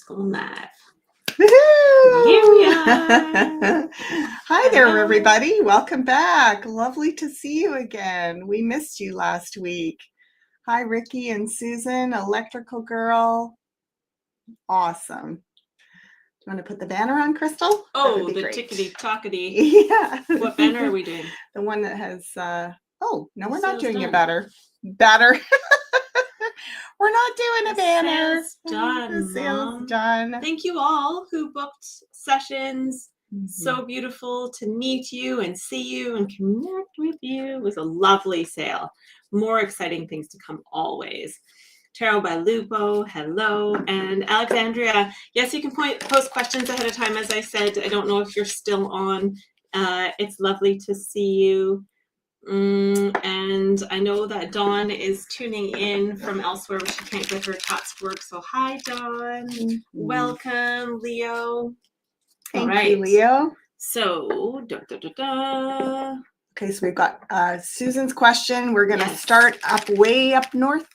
Just going live. Woohoo! Here we are. Hi there, Hello. everybody. Welcome back. Lovely to see you again. We missed you last week. Hi, Ricky and Susan, Electrical Girl. Awesome. Do you want to put the banner on, Crystal? That Oh, would be the great. tickety-tockety. Yeah. What banner are we doing? The one that has, oh, no, The we're not sale's doing done. a banner. We're not doing a The banner. sale's done, The sale's Mom. done. Thank you all who booked sessions. Mhm. So beautiful to meet you and see you and connect with you. It was a lovely sale. More exciting things to come always. Tarot by Lupo, hello. And Alexandria, yes, you can post questions ahead of time. As I said, I don't know if you're still on. It's lovely to see you. And I know that Dawn is tuning in from elsewhere where she can't get her tots to work. So hi, Dawn. Welcome, Leo. Thank you, Leo. So, Okay, so we've got Susan's question. We're going to Yes. start up way up north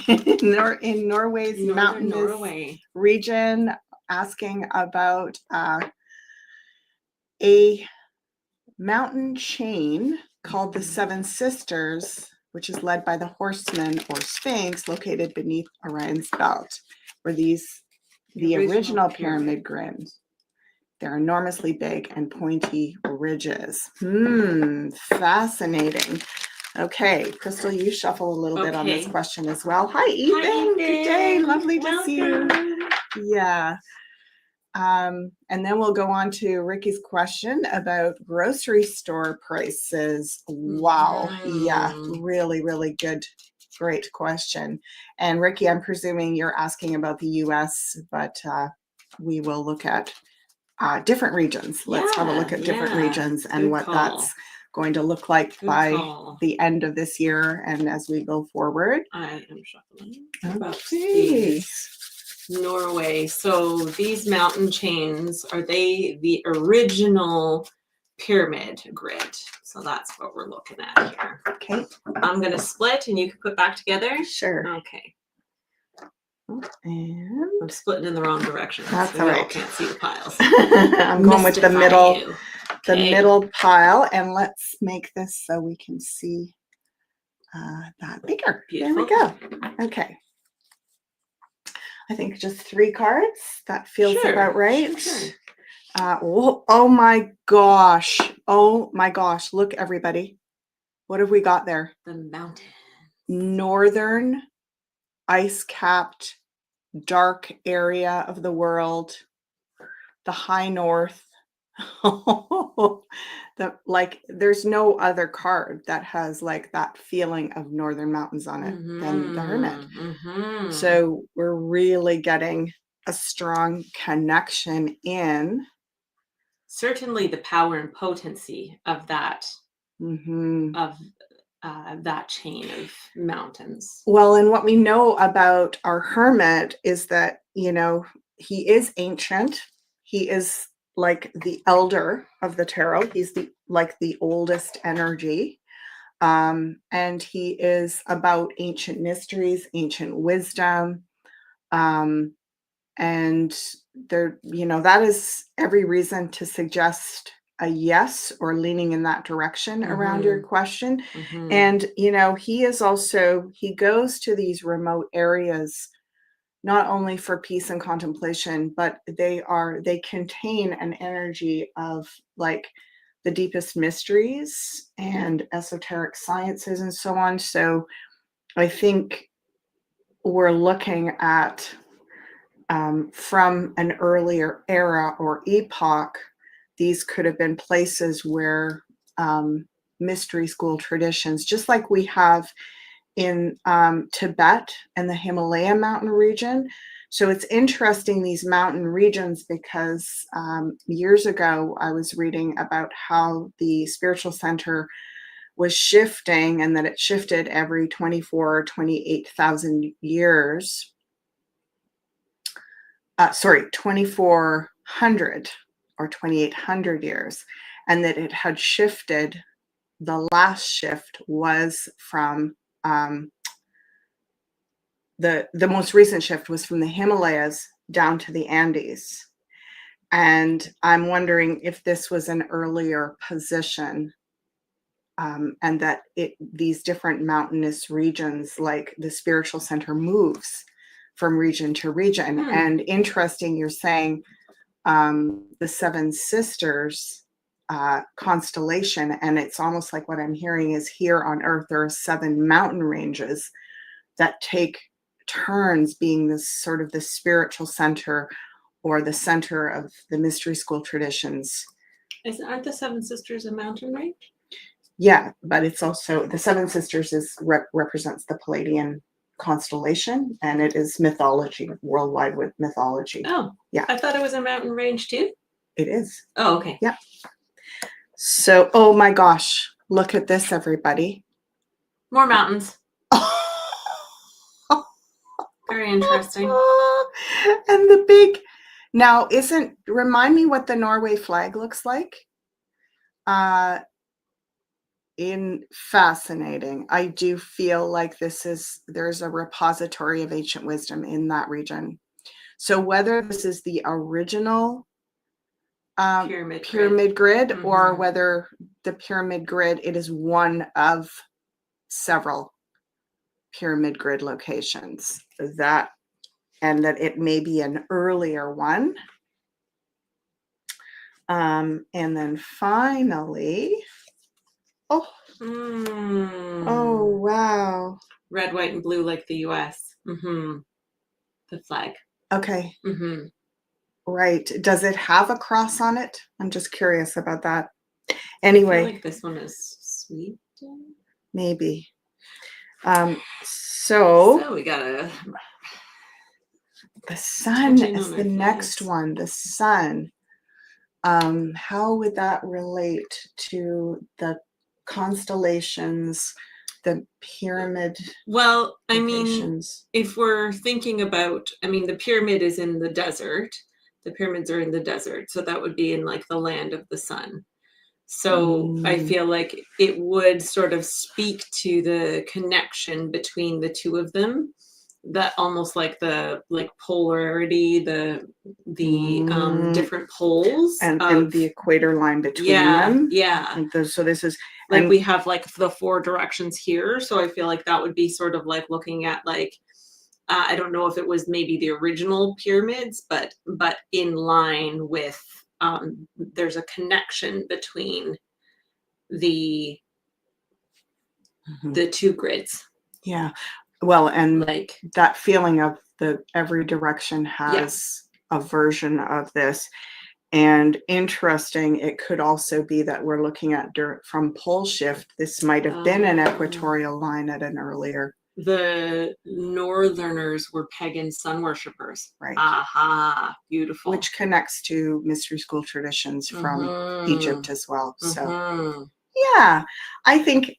in Norway's Northern mountainous Norway. region, asking about a mountain chain called the Seven Sisters, which is led by the Horseman or Sphinx, located beneath Orion's belt, where the original pyramid grids. They're enormously big and pointy ridges. Fascinating. Okay, Crystal, you shuffle a little bit on this question as well. Hi, Ethan. Ethan. Good day. Lovely to Welcome. see you. Yeah. And then we'll go on to Ricky's question about grocery store prices. Wow. Yeah, really, really good. Great question. And Ricky, I'm presuming you're asking about the US, but we will look at different regions. Let's have a look at different regions and what that's going to look like by the end of this year and as we go forward. I am shuffling about these Norway. So these mountain chains, are they the original pyramid grid? So that's what we're looking at here. Okay. I'm going to split and you can put back together. Sure. Okay. And I'm splitting in the wrong direction. That's so all right. I can't see the piles. I'm going with the middle, the middle pile, and let's make this so we can see that bigger. Beautiful. There we go. Okay. I think just 3 cards. That feels about right. Sure. Oh my gosh. Oh my gosh. Look, everybody. What have we got there? The mountain. Northern ice-capped dark area of the world, the high north. There's no other card that has like that feeling of northern mountains on it than the Hermit. So we're really getting a strong connection in. Certainly the power and potency of that that chain of mountains. Well, and what we know about our Hermit is that, you know, he is ancient. He is like the elder of the tarot. He's the oldest energy. And he is about ancient mysteries, ancient wisdom. And there, you know, that is every reason to suggest a yes or leaning in that direction around your question. And, you know, he goes to these remote areas, not only for peace and contemplation, but they contain an energy of like the deepest mysteries and esoteric sciences and so on. So I think we're looking at from an earlier era or epoch, these could have been places where mystery school traditions, just like we have in Tibet and the Himalaya mountain region. So it's interesting, these mountain regions, because years ago I was reading about how the spiritual center was shifting and that it shifted every 24 or 28,000 years. 2,400 or 2,800 years, and that it had shifted. The last shift was from the most recent shift was from the Himalayas down to the Andes. And I'm wondering if this was an earlier position, and that these different mountainous regions, like the spiritual center, moves from region to region. And interesting, you're saying the Seven Sisters constellation, and it's almost like what I'm hearing is here on Earth there are 7 mountain ranges that take turns being this sort of the spiritual center or the center of the mystery school traditions. Aren't the Seven Sisters a mountain range? Yeah, but it's also the Seven Sisters represents the Palladian constellation, and it is mythology, worldwide with mythology. Oh, yeah. I thought it was a mountain range too. It is. Oh, okay. Yeah. So, oh my gosh, look at this, everybody. More mountains. Very interesting. And the big, now remind me what the Norway flag looks like. Fascinating. I do feel like there's a repository of ancient wisdom in that region. So whether this is the original pyramid grid, or whether the pyramid grid, it is one of several pyramid grid locations, and that it may be an earlier one. And then finally, oh wow, red, white, and blue like the US. The flag. Okay. Right. Does it have a cross on it? I'm just curious about that. Anyway, I feel like this one is Sweden. Maybe. So we got the sun is the next one. The sun. How would that relate to the constellations, the pyramid? Well, I locations? mean, if we're thinking about, the pyramid is in the desert. The pyramids are in the desert, so that would be in like the land of the sun. So I feel like it would sort of speak to the connection between the two of them, that almost like the polarity, the different poles and the equator line between them. Yeah. So this is like we have like the 4 directions here. So I feel like that would be sort of like looking at like, I don't know if it was maybe the original pyramids, but in line with, there's a connection between the 2 grids. Yeah. Well, and like that feeling of every direction has a version of this. And interesting, it could also be that we're looking at from pole shift. This might have been an equatorial line at an earlier. The Northerners were pagan sun worshippers. Right. Aha, beautiful. Which connects to mystery school traditions from Egypt as well. So, yeah, I think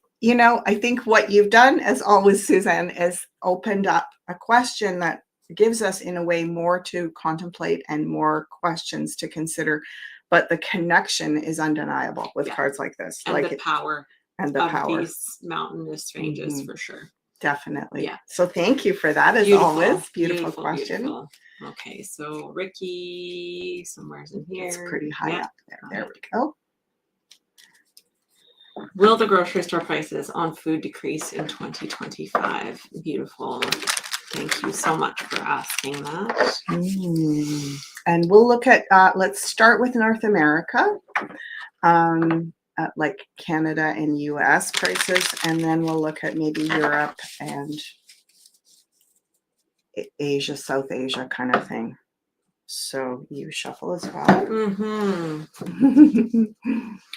what you've done, as always, Suzanne, is opened up a question that gives us, in a way, more to contemplate and more questions to consider. But the connection is undeniable with cards like this. And like the power of these mountainous ranges, for sure. Definitely. Yeah. So thank you for that, as always. Beautiful question. Beautiful. Okay, so Ricky, somewhere's in here. It's pretty high up there. There we go. Will the grocery store prices on food decrease in 2025? Beautiful. Thank you so much for asking that. And we'll look at, let's start with North America, like Canada and US prices, and then we'll look at maybe Europe and Asia, South Asia kind of thing. So you shuffle as well.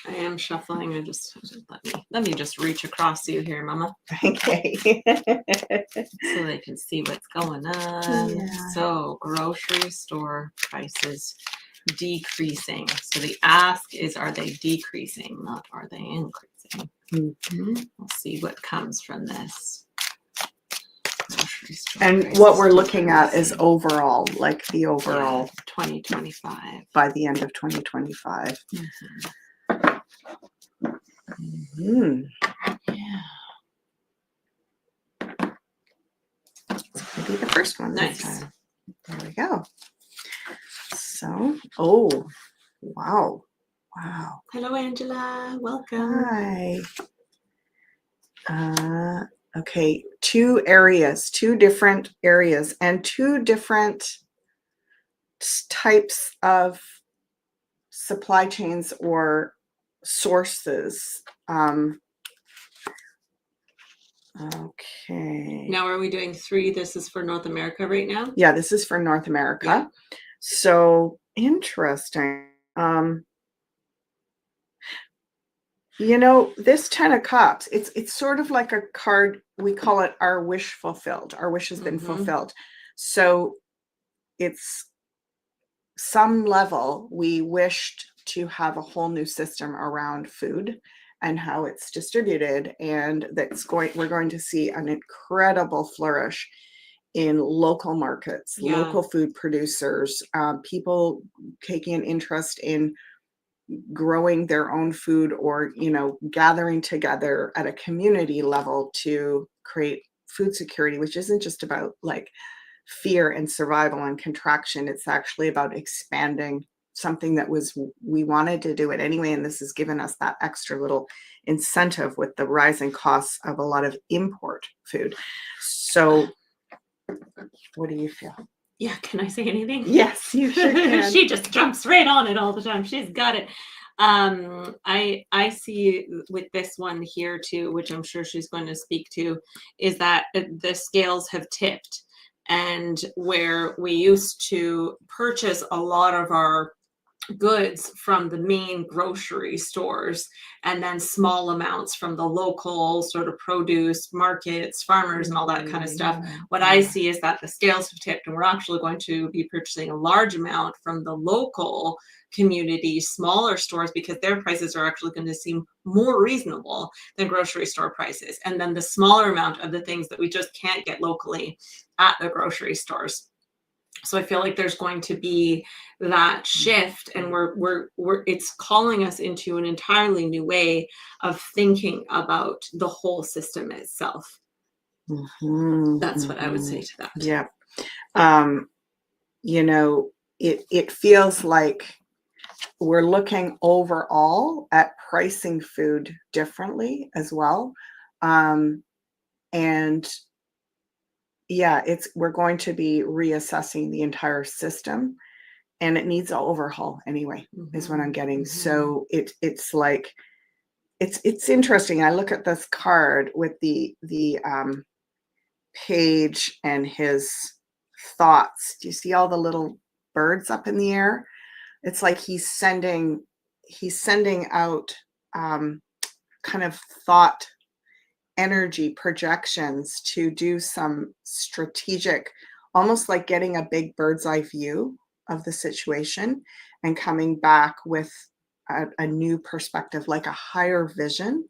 I am shuffling. Let me just reach across you here, Mama. Okay. So they can see what's going on. Yeah. So grocery store prices decreasing. So the ask is, are they decreasing, not are they increasing? We'll see what comes from this. And what we're looking at is overall, like the overall 2025. By the end of 2025. Yeah. It's going to be the first one. Nice. There we go. So, oh, wow. Wow. Hello, Angela. Welcome. Hi. Okay, two different areas, and two different types of supply chains or sources. Okay. Now, are we doing 3? This is for North America right now? Yeah, this is for North America. Yeah. So interesting. You know, this 10 of Cups, it's sort of like a card, we call it our wish fulfilled. Our wish has been fulfilled. So it's some level we wished to have a whole new system around food and how it's distributed, and we're going to see an incredible flourish in local markets, Yeah. local food producers, people taking an interest in growing their own food, or gathering together at a community level to create food security, which isn't just about like fear and survival and contraction. It's actually about expanding something that we wanted to do it anyway, and this has given us that extra little incentive with the rising costs of a lot of import food. So what do you feel? Yeah, can I say anything? Yes, you sure can. She just jumps right on it all the time. She's got it. I see with this one here too, which I'm sure she's going to speak to, is that the scales have tipped, and where we used to purchase a lot of our goods from the main grocery stores and then small amounts from the local sort of produce markets, farmers, and all that kind of stuff. What I see is that the scales have tipped, and we're actually going to be purchasing a large amount from the local community, smaller stores, because their prices are actually going to seem more reasonable than grocery store prices. And then the smaller amount of the things that we just can't get locally at the grocery stores. So I feel like there's going to be that shift, and it's calling us into an entirely new way of thinking about the whole system itself. That's what I would say to that. Yeah. It feels like we're looking overall at pricing food differently as well. And yeah, we're going to be reassessing the entire system, and it needs an overhaul anyway, is what I'm getting. So it's like, it's interesting. I look at this card with the page and his thoughts. Do you see all the little birds up in the air? It's like he's sending out kind of thought energy projections to do some strategic, almost like getting a big bird's eye view of the situation and coming back with a new perspective, like a higher vision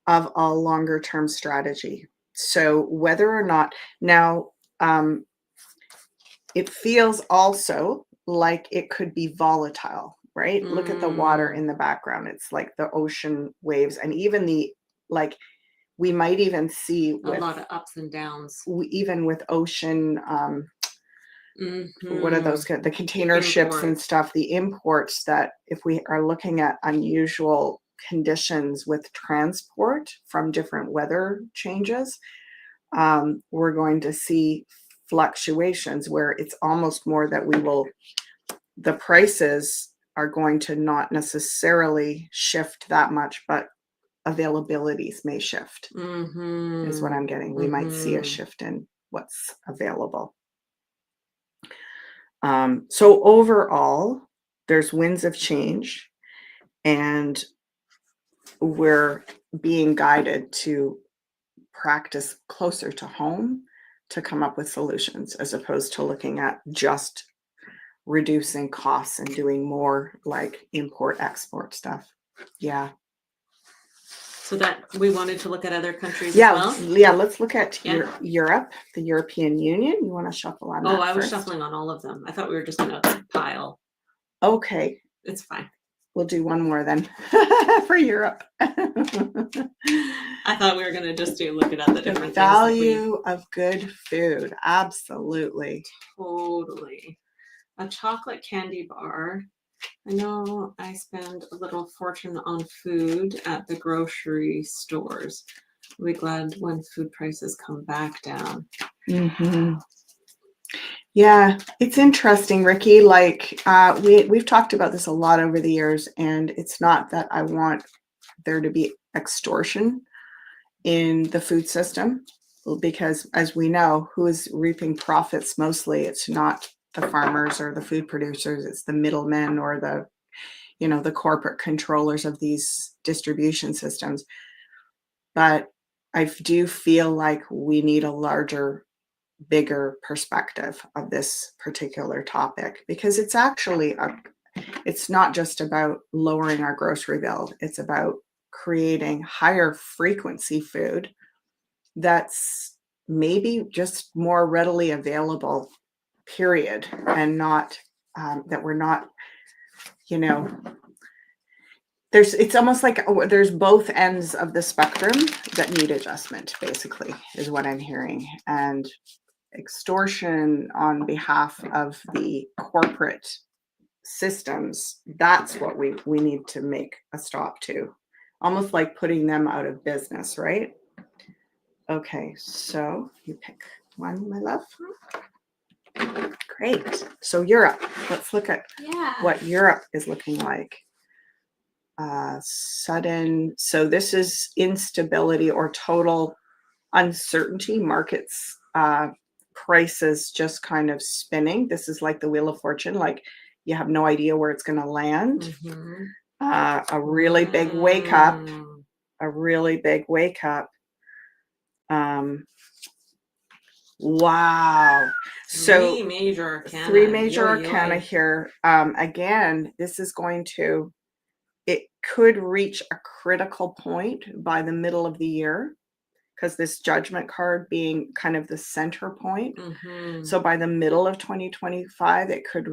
of a longer term strategy. So whether or not now, it feels also like it could be volatile, right? Look at the water in the background. It's like the ocean waves, and even we might even see a lot of ups and downs. Even with ocean, what are those? The container ships and stuff, the imports, that if we are looking at unusual conditions with transport from different weather changes, we're going to see fluctuations where it's almost more that the prices are going to not necessarily shift that much, but availabilities may shift, is what I'm getting. We might see a shift in what's available. So overall, there's winds of change, and we're being guided to practice closer to home to come up with solutions, as opposed to looking at just reducing costs and doing more like import export stuff. Yeah. So that we wanted to look at other countries as well? Yeah, let's look at Europe, the European Union. You want to shuffle on that? Oh, I was shuffling on all of them. I thought we were just going to pile. Okay. It's fine. We'll do one more then for Europe. I thought we were going to just look at the different value of good food. Absolutely. Totally. a chocolate candy bar. I know I spend a little fortune on food at the grocery stores. We'll be glad when food prices come back down. Mm-hmm. Yeah, it's interesting, Ricky. Like we've talked about this a lot over the years, and it's not that I want there to be extortion in the food system, because as we know, who is reaping profits mostly? It's not the farmers or the food producers, it's the middlemen or the corporate controllers of these distribution systems. But I do feel like we need a larger, bigger perspective of this particular topic, because it's actually it's not just about lowering our grocery bill. It's about creating higher frequency food that's maybe just more readily available, period, and not that we're not, you know, it's almost like there's both ends of the spectrum that need adjustment, basically, is what I'm hearing. And extortion on behalf of the corporate systems, that's what we need to make a stop to. Almost like putting them out of business, right? Okay, so you pick one, my love. Great. So Europe. Let's look at what Europe is looking like. So this is instability or total uncertainty. Markets, prices just kind of spinning. This is like the Wheel of Fortune. Like you have no idea where it's going to land. Mm-hmm. A really big wake up. A really big wake up. Wow. So three major arcana here. Again, this is going to, it could reach a critical point by the middle of the year, because this Judgment card being kind of the center point. Mm-hmm. So by the middle of 2025, it could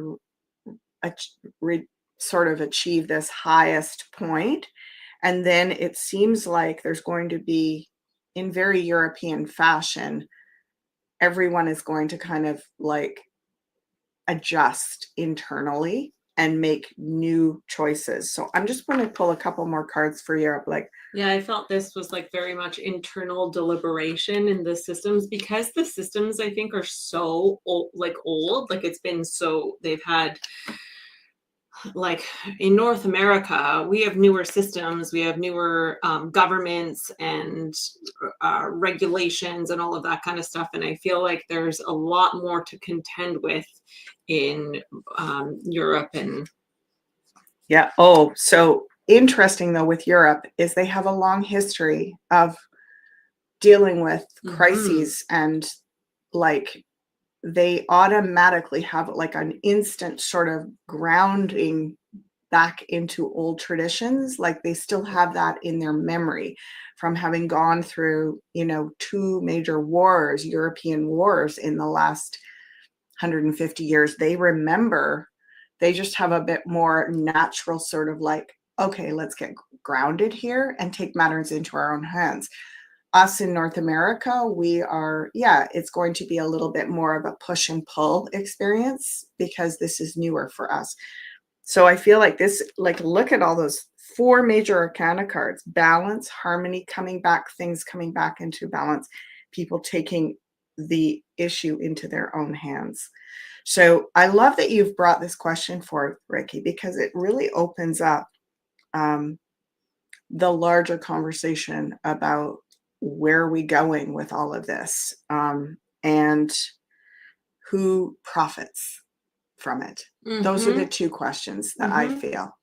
sort of achieve this highest point. And then it seems like there's going to be, in very European fashion, everyone is going to kind of like adjust internally and make new choices. So I'm just going to pull a couple more cards for Europe. Like, yeah, I felt this was like very much internal deliberation in the systems, because the systems, I think, are so old, like it's been so, they've had, like in North America, we have newer systems, we have newer governments and regulations and all of that kind of stuff. And I feel like there's a lot more to contend with in Europe. And yeah. Oh, so interesting though with Europe is they have a long history of dealing with crises, and like they automatically have like an instant sort of grounding back into old traditions. Like they still have that in their memory from having gone through, two major wars, European wars in the last 150 years. They remember, they just have a bit more natural sort of like, okay, let's get grounded here and take matters into our own hands. Us in North America, we are, it's going to be a little bit more of a push and pull experience because this is newer for us. So I feel like this, like, look at all those 4 major arcana cards: balance, harmony, coming back, things coming back into balance, people taking the issue into their own hands. So I love that you've brought this question forth, Ricky, because it really opens up the larger conversation about where are we going with all of this, and who profits from it. Mm-hmm. Those are the 2 questions that I feel.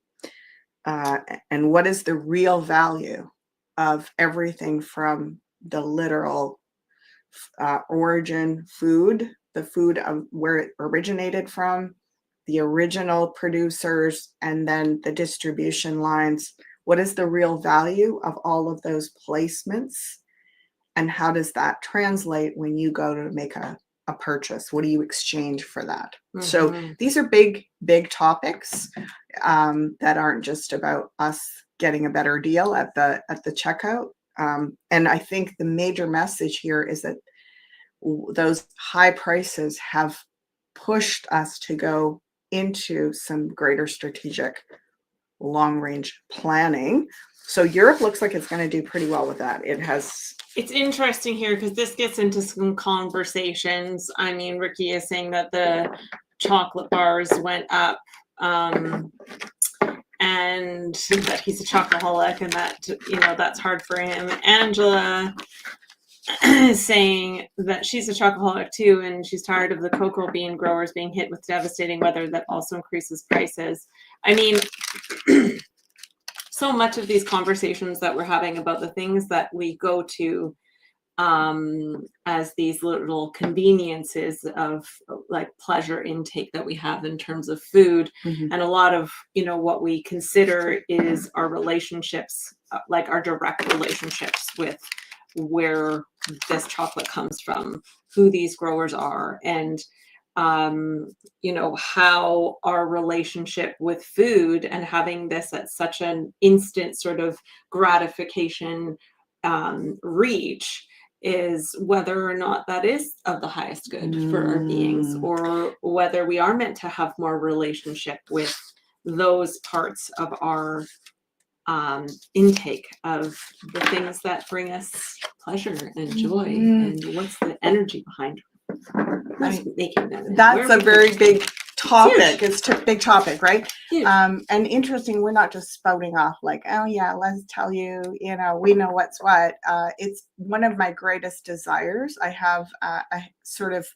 And what is the real value of everything from the literal origin food, the food of where it originated from, the original producers, and then the distribution lines. What is the real value of all of those placements? And how does that translate when you go to make a purchase? What do you exchange for that? Mm-hmm. So these are big, big topics that aren't just about us getting a better deal at the checkout. And I think the major message here is that those high prices have pushed us to go into some greater strategic long range planning. So Europe looks like it's going to do pretty well with that. It's interesting here because this gets into some conversations. I mean, Ricky is saying that the chocolate bars went up, and that he's a chocoholic and that, that's hard for him. Angela is saying that she's a chocoholic too, and she's tired of the cocoa bean growers being hit with devastating weather that also increases prices. I mean, so much of these conversations that we're having about the things that we go to as these little conveniences of like pleasure intake that we have in terms of food, and a lot of what we consider is our relationships, like our direct relationships with where this chocolate comes from, who these growers are, and how our relationship with food and having this at such an instant sort of gratification reach is whether or not that is of the highest good for our beings, or whether we are meant to have more relationship with those parts of our intake of the things that bring us pleasure and joy, and what's the energy behind making them. That's a very big topic. It's a big topic, right? Huge. And interesting, we're not just spouting off like, oh yeah, let's tell you, we know what's what. It's one of my greatest desires. I have a sort of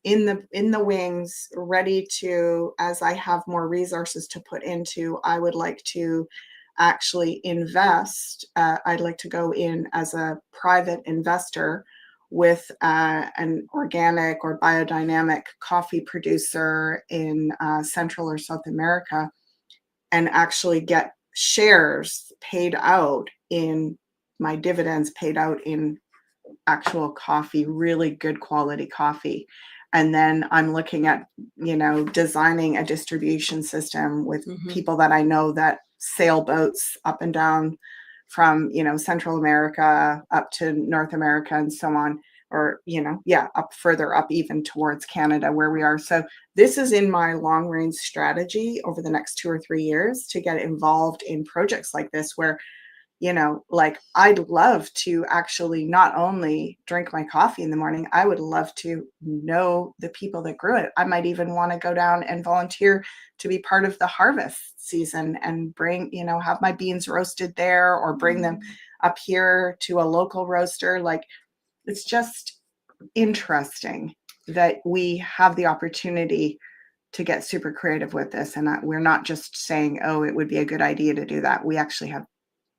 in the wings, ready to, as I have more resources to put into, I would like to actually invest. I'd like to go in as a private investor with an organic or biodynamic coffee producer in Central or South America, and actually get shares paid out in my dividends paid out in actual coffee, really good quality coffee. And then I'm looking at, designing a distribution system with people that I know that sail boats up and down from, Central America up to North America and so on, or, up further up even towards Canada where we are. So this is in my long range strategy over the next 2 or 3 years to get involved in projects like this where, like I'd love to actually not only drink my coffee in the morning, I would love to know the people that grew it. I might even want to go down and volunteer to be part of the harvest season and bring, have my beans roasted there or bring them up here to a local roaster. Like, it's just interesting that we have the opportunity to get super creative with this. And we're not just saying, oh, it would be a good idea to do that. We actually have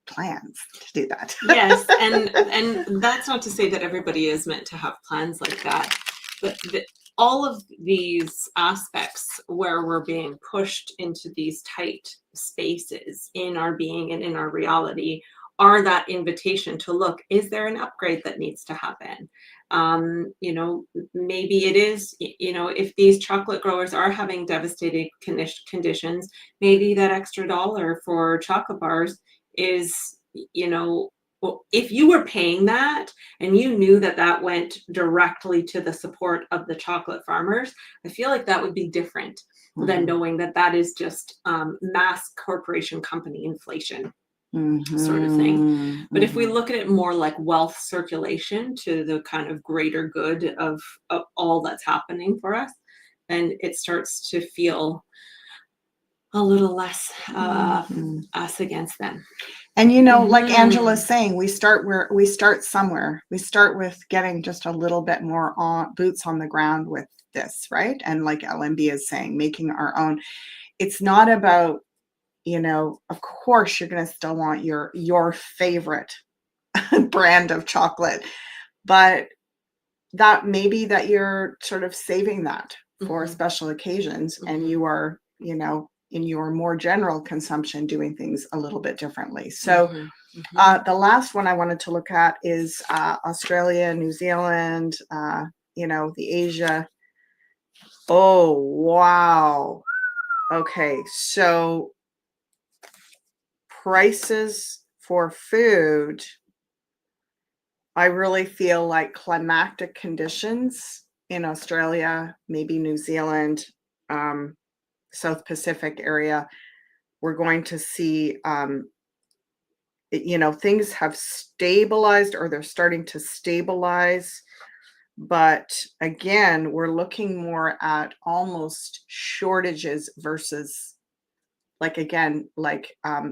plans to do that. Yes, and that's not to say that everybody is meant to have plans like that, but all of these aspects where we're being pushed into these tight spaces in our being and in our reality are that invitation to look, is there an upgrade that needs to happen? Maybe it is, if these chocolate growers are having devastating conditions, maybe that extra dollar for chocolate bars is, if you were paying that and you knew that that went directly to the support of the chocolate farmers, I feel like that would be different than knowing that that is just mass corporation company inflation. Sort of thing. But if we look at it more like wealth circulation to the kind of greater good of all that's happening for us, then it starts to feel a little less us against them. And like Angela's saying, we start somewhere. We start with getting just a little bit more boots on the ground with this, right? And like LMB is saying, making our own. It's not about, of course you're going to still want your favorite brand of chocolate, but that maybe that you're sort of saving that for special occasions, and you are, in your more general consumption, doing things a little bit differently. So the last one I wanted to look at is Australia, New Zealand, the Asia. Oh, wow. Okay. So prices for food, I really feel like climactic conditions in Australia, maybe New Zealand, South Pacific area, we're going to see, things have stabilized, or they're starting to stabilize. But again, we're looking more at almost shortages versus,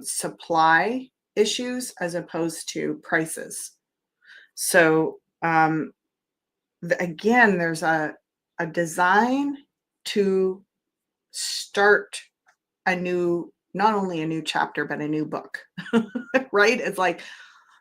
supply issues as opposed to prices. So again, there's a design to start not only a new chapter, but a new book, right? It's like,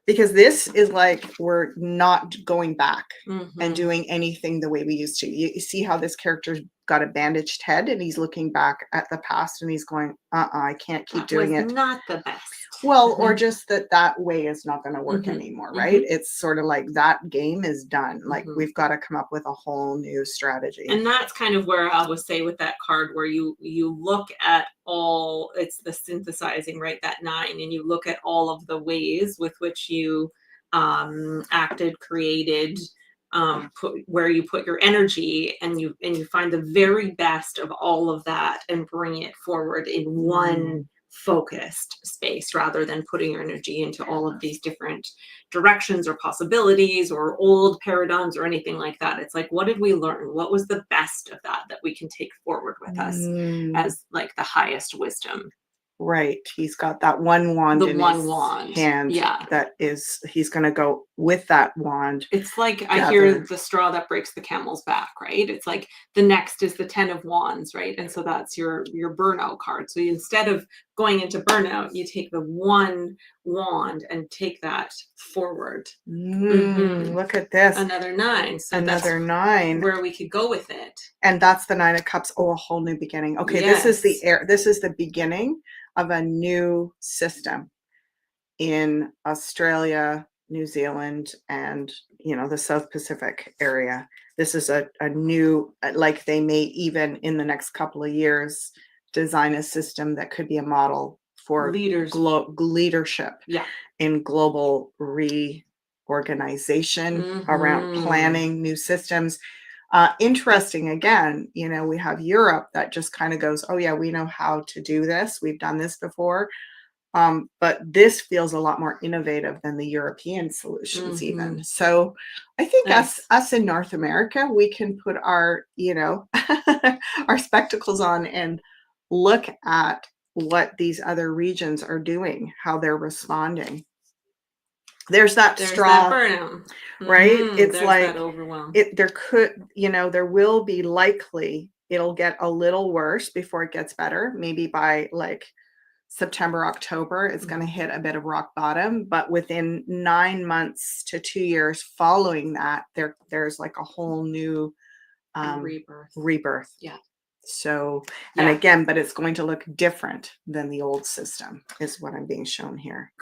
because this is like, we're not going back and doing anything the way we used to. You see how this character's got a bandaged head, and he's looking back at the past, and he's going, I can't keep doing it. Not the best. Well, or just that way is not going to work anymore, right? It's sort of like that game is done. Like, we've got to come up with a whole new strategy. And that's kind of where I would say with that card, where you look at all, it's the synthesizing, right? That 9, and you look at all of the ways with which you acted, created, where you put your energy, and you find the very best of all of that and bring it forward in one focused space, rather than putting your energy into all of these different directions or possibilities or old paradigms or anything like that. It's like, what did we learn? What was the best of that we can take forward with us as like the highest wisdom? Right. He's got that one wand The in one his wand. hand. Yeah. He's going to go with that wand. It's like, I hear the straw that breaks the camel's back, right? It's like the next is the 10 of wands, right? And so that's your burnout card. So instead of going into burnout, you take the one wand and take that forward. Look at this. Another 9. So another 9. Where we could go with it. And that's the 9 of cups. Oh, a whole new beginning. Okay. Yes. This is the beginning of a new system in Australia, New Zealand, and the South Pacific area. This is a new, like, they may even in the next couple of years design a system that could be a model for leadership in global reorganization, around planning new systems. Interesting, again, we have Europe that just kind of goes, oh yeah, we know how to do this, we've done this before. But this feels a lot more innovative than the European solutions even. So I think us in North America, we can put our, our spectacles on and look at what these other regions are doing, how they're responding. There's that straw, burnout, right? It's like that overwhelm. There will be likely, it'll get a little worse before it gets better. Maybe by like September, October, it's going to hit a bit of rock bottom, but within 9 months to 2 years following that, there's like a whole new rebirth. Yeah. So, and again, but it's going to look different than the old system, is what I'm being shown here.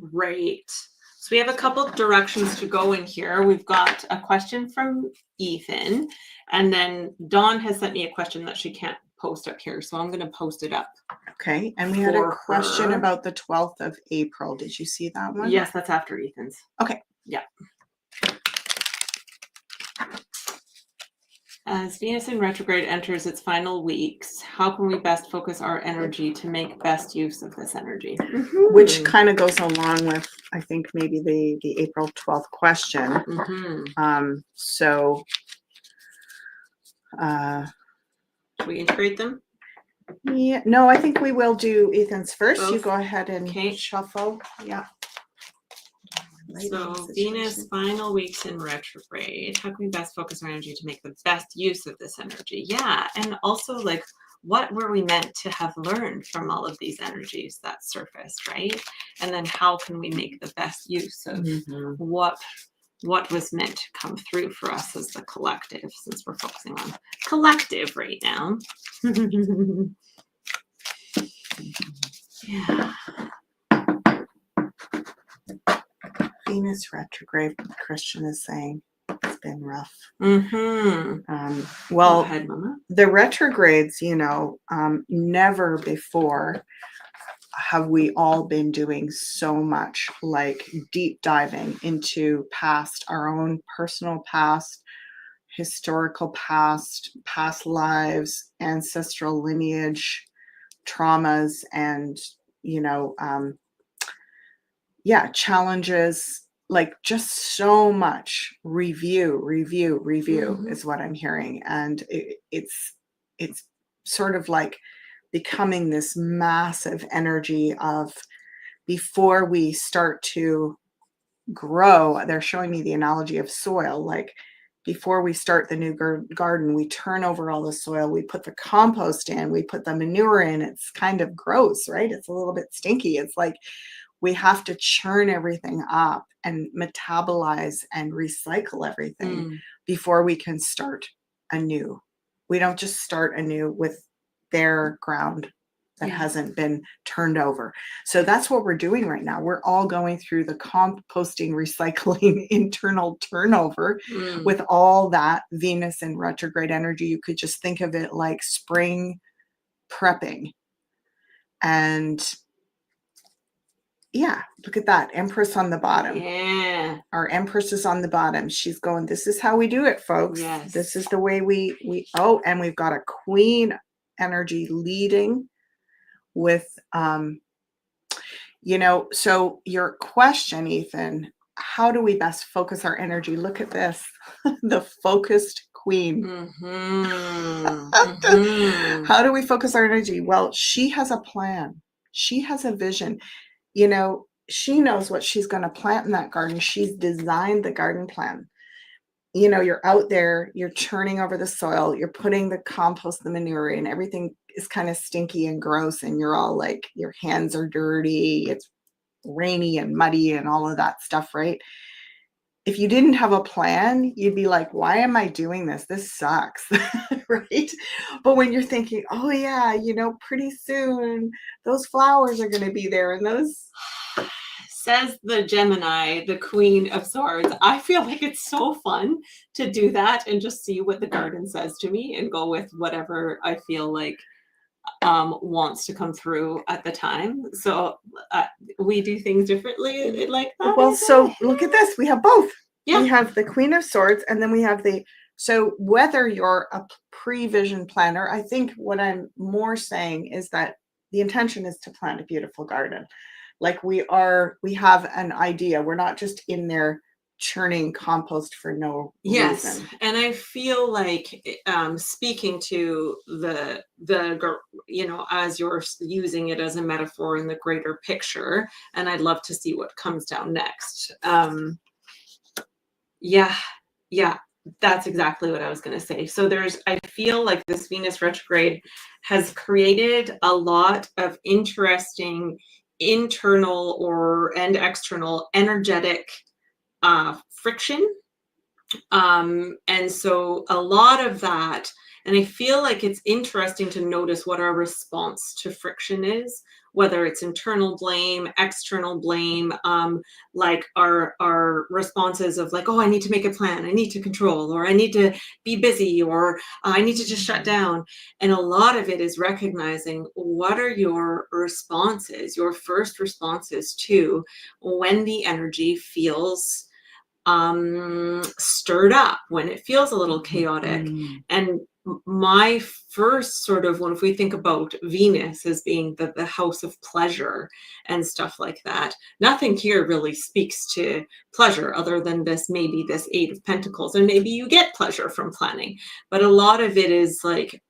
Great. So we have a couple of directions to go in here. We've got a question from Ethan, and then Dawn has sent me a question that she can't post up here, so I'm going to post it up. Okay. And we had a question about the 12th of April. Did you see that one? Yes, that's after Ethan's. Okay. Yeah. As Venus in retrograde enters its final weeks, how can we best focus our energy to make best use of this energy? Which kind of goes along with, I think, maybe the April 12th question. So should we integrate them? Yeah, no, I think we will do Ethan's first. Both? You go ahead and shuffle. Yeah. So Venus, final weeks in retrograde. How can we best focus our energy to make the best use of this energy? Yeah. And also, like, what were we meant to have learned from all of these energies that surfaced, right? And then how can we make the best use of what was meant to come through for us as the collective, since we're focusing on collective right now. Yeah. Venus retrograde, Christian is saying, it's been rough. Well, go ahead, Mama. The retrogrades, never before have we all been doing so much, like, deep diving into our own personal past, historical past lives, ancestral lineage, traumas, and, you know, challenges, like just so much review is what I'm hearing. And it's sort of like becoming this massive energy of, before we start to grow, they're showing me the analogy of soil, like before we start the new garden, we turn over all the soil, we put the compost in, we put the manure in. It's kind of gross, right? It's a little bit stinky. It's like we have to churn everything up and metabolize and recycle everything before we can start anew. We don't just start anew with bare ground that hasn't been turned over. So that's what we're doing right now. We're all going through the composting, recycling, internal turnover with all that Venus and retrograde energy. You could just think of it like spring prepping. And yeah, look at that Empress on the bottom. Yeah. Our Empress is on the bottom. She's going, this is how we do it, folks. Yes. This is the way we and we've got a Queen energy leading with, you know, so your question, Ethan, how do we best focus our energy? Look at this, the focused Queen. How do we focus our energy? Well, she has a plan. She has a vision. You know, she knows what she's going to plant in that garden. She's designed the garden plan. You know, you're out there, you're churning over the soil, you're putting the compost, the manure in, everything is kind of stinky and gross, and you're all like, your hands are dirty, it's rainy and muddy and all of that stuff, right? If you didn't have a plan, you'd be like, why am I doing this? This sucks, right? But when you're thinking, oh yeah, you know, pretty soon those flowers are going to be there, and those... Says the Gemini, the Queen of Swords. I feel like it's so fun to do that and just see what the garden says to me and go with whatever I feel like wants to come through at the time. So we do things differently like that. Well, so look at this. We have both. Yeah. We have the Queen of Swords, and then we have the... So whether you're a pre-vision planner, I think what I'm more saying is that the intention is to plant a beautiful garden. Like we have an idea. We're not just in there churning compost for no reason. And I feel like speaking to the you know, as you're using it as a metaphor in the greater picture, and I'd love to see what comes down next. Yeah, that's exactly what I was going to say. So I feel like this Venus retrograde has created a lot of interesting internal and external energetic friction. And so a lot of that, and I feel like it's interesting to notice what our response to friction is, whether it's internal blame, external blame, like our responses of like, oh, I need to make a plan, I need to control, or I need to be busy, or I need to just shut down. And a lot of it is recognizing what are your responses, your first responses to when the energy feels stirred up, when it feels a little chaotic. And my first sort of, when if we think about Venus as being the house of pleasure and stuff like that, nothing here really speaks to pleasure other than maybe this Eight of Pentacles, and maybe you get pleasure from planning, but a lot of it is like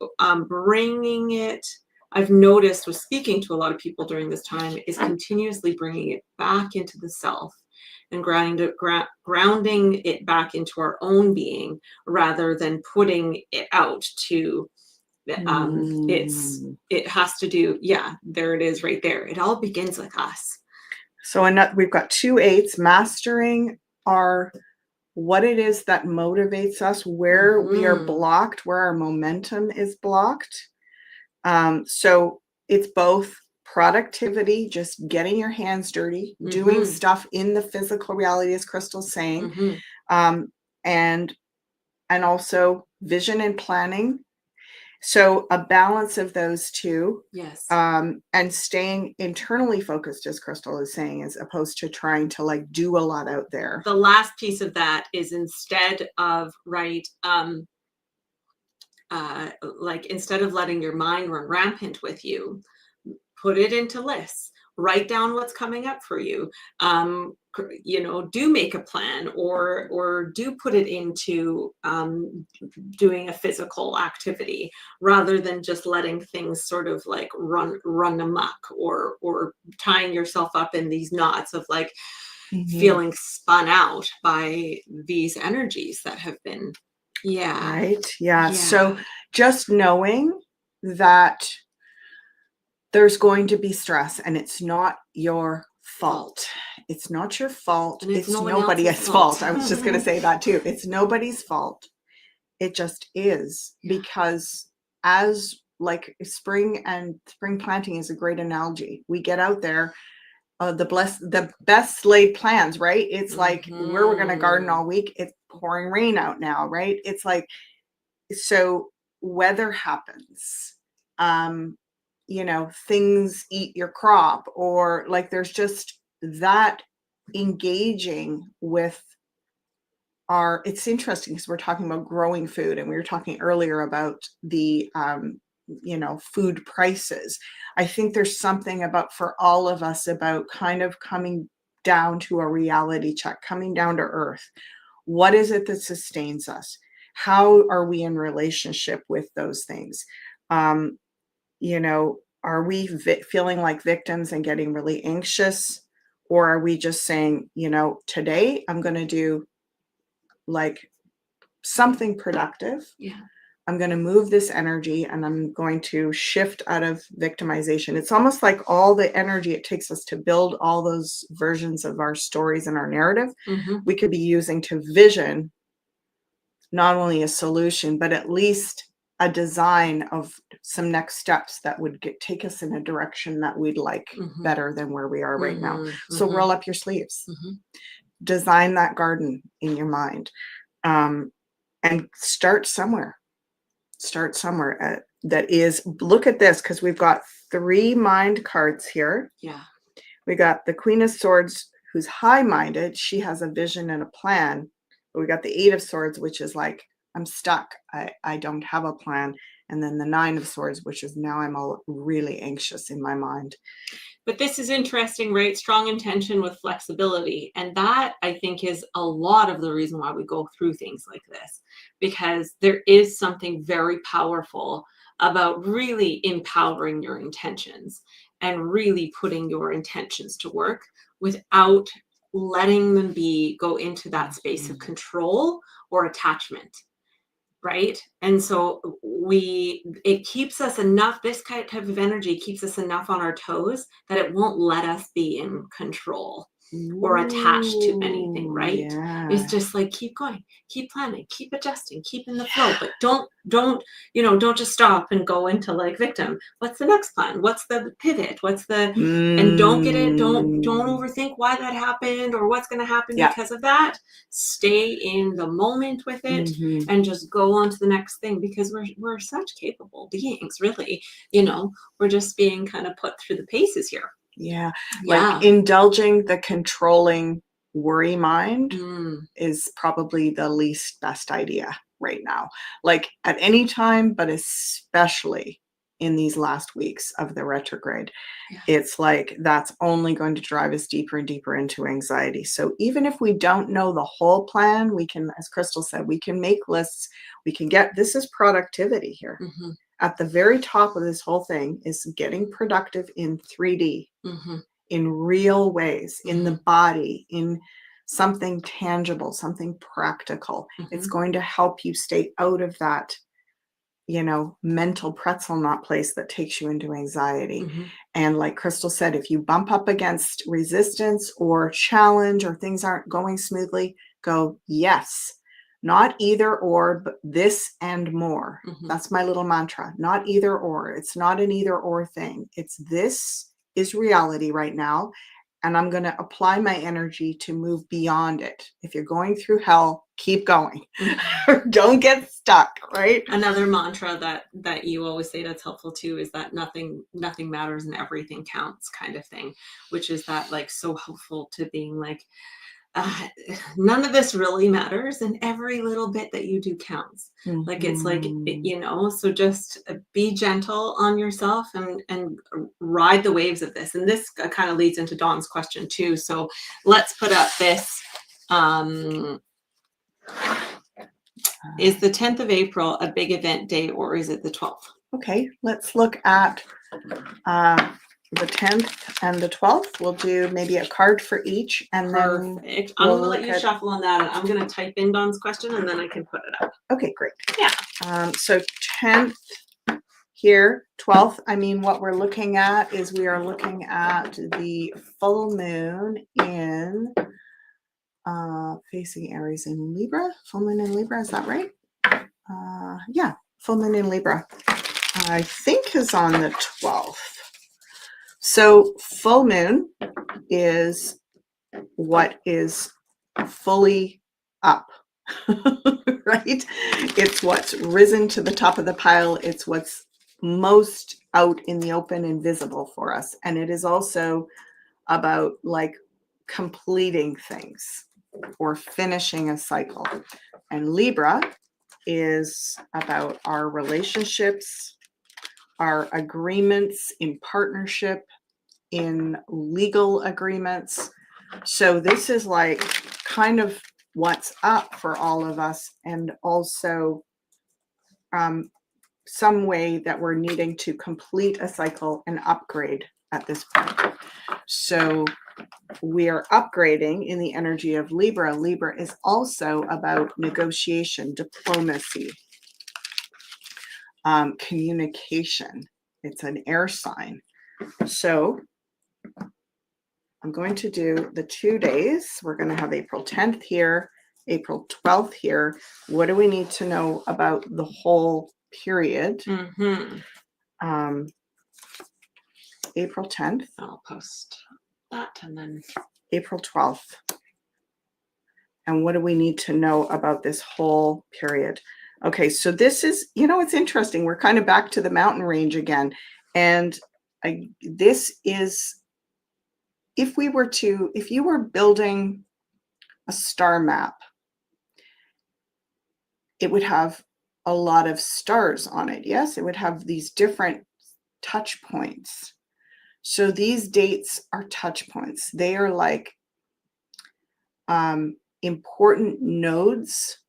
bringing it, I've noticed with speaking to a lot of people during this time, is continuously bringing it back into the self and grounding it back into our own being rather than putting it out to it has to do, there it is right there. It all begins with us. So we've got 2 8s, mastering what it is that motivates us, where we are blocked, where our momentum is blocked. So it's both productivity, just getting your hands dirty, doing stuff in the physical reality, as Crystal's saying, and also vision and planning. So a balance of those two, Yes. and staying internally focused, as Crystal is saying, as opposed to trying to like do a lot out there. The last piece of that is instead of like instead of letting your mind run rampant with you, put it into lists. Write down what's coming up for you. Do make a plan, or do put it into doing a physical activity, rather than just letting things sort of like run amok, or tying yourself up in these knots of like feeling spun out by these energies that have been. Yeah. Right. Yeah. So just knowing that there's going to be stress, and it's not your fault. It's not your fault. And it's no one nobody's else's fault. fault. I was just going to say that too. It's nobody's fault. It just is, because as like spring planting is a great analogy. We get out there, the best laid plans, right? It's like we're going to garden all week. It's pouring rain out now, right? It's like, so weather happens. Things eat your crop, or like there's just that engaging with it's interesting because we're talking about growing food, and we were talking earlier about the food prices. I think there's something about, for all of us, about kind of coming down to a reality check, coming down to earth. What is it that sustains us? How are we in relationship with those things? Are we feeling like victims and getting really anxious? Or are we just saying, today I'm going to do like something productive. Yeah. I'm going to move this energy, and I'm going to shift out of victimization. It's almost like all the energy it takes us to build all those versions of our stories and our narrative, we could be using to vision not only a solution, but at least a design of some next steps that would take us in a direction that we'd like better than where we are right now. So roll up your sleeves, design that garden in your mind, and start somewhere. That is, look at this, because we've got 3 mind cards here. Yeah. We got the Queen of Swords, who's high-minded. She has a vision and a plan. But we got the 8 of Swords, which is like, I'm stuck. I don't have a plan. And then the 9 of Swords, which is, now I'm all really anxious in my mind. But this is interesting, right? Strong intention with flexibility. And that, I think, is a lot of the reason why we go through things like this, because there is something very powerful about really empowering your intentions and really putting your intentions to work without letting them go into that space of control or attachment. Right. And so it keeps us enough, this type of energy keeps us enough on our toes that it won't let us be in control or attached to anything, right? Yeah. It's just like, keep going, keep planning, keep adjusting, keep in the flow, but don't just stop and go into like victim. What's the next plan? What's the pivot? And don't overthink why that happened or what's going to happen because of that. Stay in the moment with it and just go on to the next thing, because we're such capable beings, really. We're just being kind of put through the paces here. Yeah. Like indulging the controlling worry mind is probably the least best idea right now. Like at any time, but especially in these last weeks of the retrograde. It's like that's only going to drive us deeper and deeper into anxiety. So even if we don't know the whole plan, we can, as Crystal said, we can make lists. We can this is productivity here. At the very top of this whole thing is getting productive in 3D, in real ways, in the body, in something tangible, something practical. It's going to help you stay out of that, mental pretzel knot place that takes you into anxiety. And like Crystal said, if you bump up against resistance or challenge, or things aren't going smoothly, go, yes. Not either or, but this and more. That's my little mantra. Not either or. It's not an either or thing. It's this is reality right now. and I'm going to apply my energy to move beyond it. If you're going through hell, keep going. Don't get stuck, right? Another mantra that you always say that's helpful too is that nothing matters and everything counts kind of thing, which is that like so helpful to being like, none of this really matters and every little bit that you do counts. Like it's like, so just be gentle on yourself and ride the waves of this. And this kind of leads into Dawn's question too. So let's put up this, is the 10th of April a big event day or is it the 12th? Okay, let's look at the 10th and the 12th. We'll do maybe a card for each, and Perfect. then I'm going to let you shuffle on that. And I'm going to type in Dawn's question and then I can put it up. Okay, great. Yeah. So 10th here, 12th. I mean, what we're looking at is we are looking at the full moon in facing Aries in Libra. Full moon in Libra, is that right? Yeah, full moon in Libra. I think is on the 12th. So full moon is what is fully up, right? It's what's risen to the top of the pile. It's what's most out in the open and visible for us. And it is also about like completing things or finishing a cycle. And Libra is about our relationships, our agreements in partnership, in legal agreements. So this is like kind of what's up for all of us, and also some way that we're needing to complete a cycle and upgrade at this point. So we are upgrading in the energy of Libra. Libra is also about negotiation, diplomacy, communication. It's an air sign. So I'm going to do the 2 days. We're going to have April 10th here, April 12th here. What do we need to know about the whole period? April 10th. I'll post that and then April 12th. And what do we need to know about this whole period? Okay, so this is, it's interesting. We're kind of back to the mountain range again. And this is, if you were building a star map, it would have a lot of stars on it. Yes, it would have these different touch points. So these dates are touch points. They are like important nodes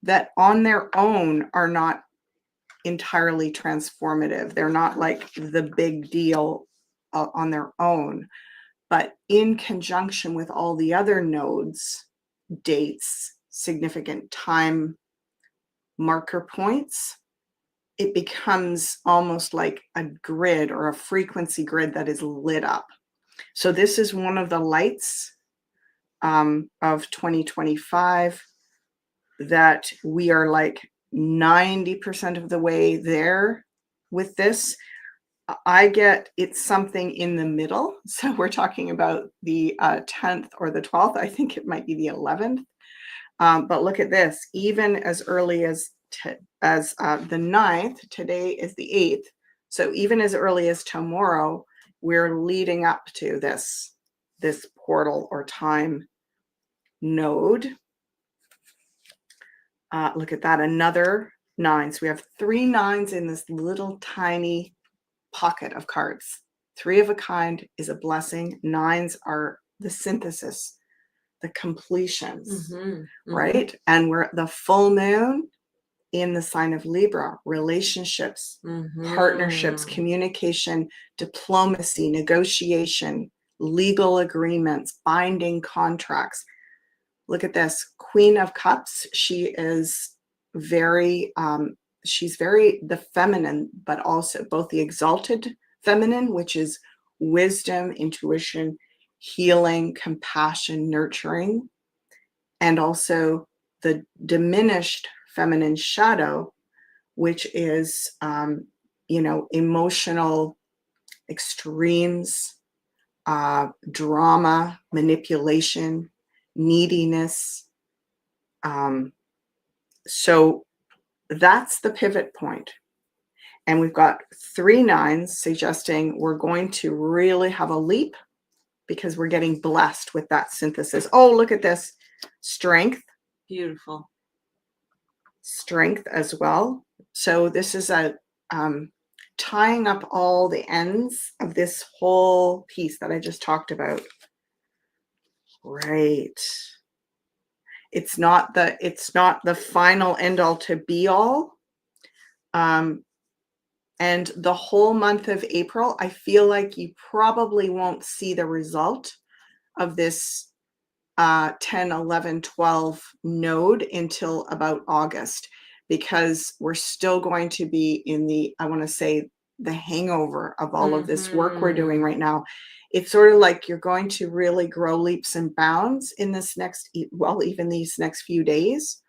that on their own are not entirely transformative. They're not like the big deal on their own, but in conjunction with all the other nodes, dates, significant time marker points, it becomes almost like a grid or a frequency grid that is lit up. So this is one of the lights of 2025 that we are like 90% of the way there with this. I get it's something in the middle. So we're talking about the 10th or the 12th. I think it might be the 11th. But look at this, even as early as the 9th, today is the 8th. So even as early as tomorrow, we're leading up to this portal or time node. Look at that, another 9. So we have 3 9s in this little tiny pocket of cards. 3 of a kind is a blessing. 9s are the synthesis, the completions, right? And we're the full moon in the sign of Libra, relationships, partnerships, communication, diplomacy, negotiation, legal agreements, binding contracts. Look at this, Queen of Cups. She is very, she's very the feminine, but also both the exalted feminine, which is wisdom, intuition, healing, compassion, nurturing, and also the diminished feminine shadow, which is, emotional extremes, drama, manipulation, neediness. So that's the pivot point. And we've got 3 nines suggesting we're going to really have a leap because we're getting blessed with that synthesis. Oh, look at this. Strength. Beautiful. Strength as well. So this is a tying up all the ends of this whole piece that I just talked about. Right. It's not the final end all to be all. And the whole month of April, I feel like you probably won't see the result of this 10, 11, 12 node until about August, because we're still going to be in the, I want to say, the hangover of all of this work we're doing right now. It's sort of like you're going to really grow leaps and bounds in this next, well, even these next few days,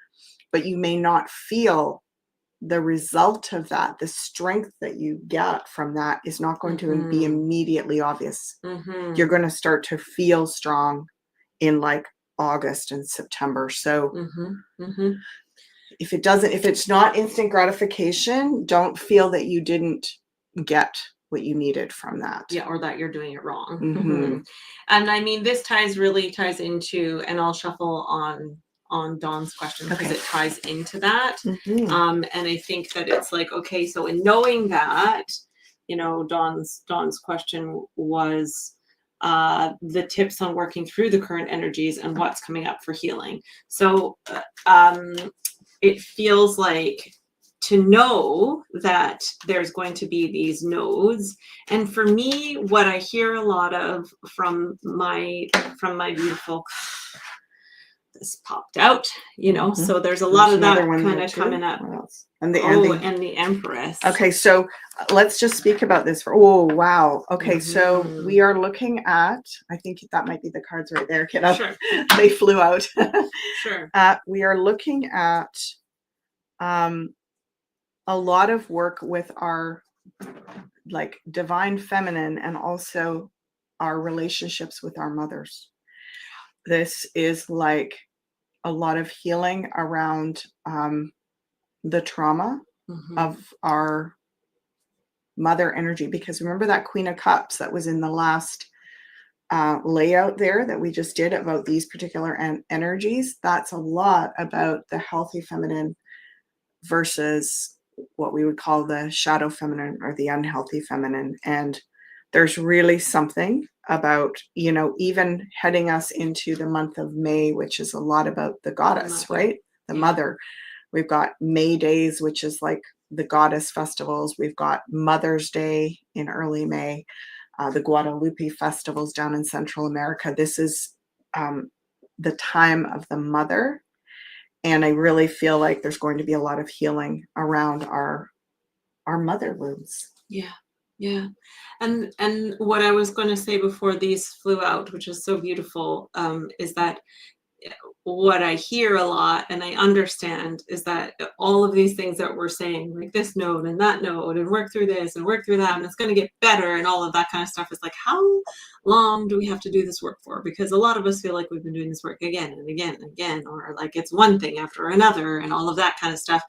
but you may not feel the result of that. The strength that you get from that is not going to be immediately obvious. You're going to start to feel strong in like August and September. So if it's not instant gratification, don't feel that you didn't get what you needed from that. Yeah, or that you're doing it wrong. And I mean, this really ties into, and I'll shuffle on Dawn's question because it ties into that. And I think that it's like, okay, so in knowing that, you know, Dawn's question was the tips on working through the current energies and what's coming up for healing. So it feels like to know that there's going to be these nodes. And for me, what I hear a lot of from my beautiful, this popped out, you know, so there's a lot of that kind of coming up. And the Empress. Okay, so let's just speak about this for, oh, wow. Okay, so we are looking at, I think that might be the cards right there, kiddo. Sure. They flew out. Sure. We are looking at a lot of work with our like divine feminine and also our relationships with our mothers. This is like a lot of healing around the trauma of our mother energy, because remember that Queen of Cups that was in the last layout there that we just did about these particular energies. That's a lot about the healthy feminine versus what we would call the shadow feminine or the unhealthy feminine. And there's really something about, you know, even heading us into the month of May, which is a lot about the goddess, right? The mother. We've got May days, which is like the goddess festivals. We've got Mother's Day in early May, the Guadalupe festivals down in Central America. This is the time of the mother. And I really feel like there's going to be a lot of healing around our mother wounds. Yeah. Yeah. And what I was going to say before these flew out, which is so beautiful, is that what I hear a lot and I understand is that all of these things that we're saying, like this node and that node, and work through this and work through that, and it's going to get better and all of that kind of stuff, is like, how long do we have to do this work for? Because a lot of us feel like we've been doing this work again and again and again, or like it's one thing after another and all of that kind of stuff.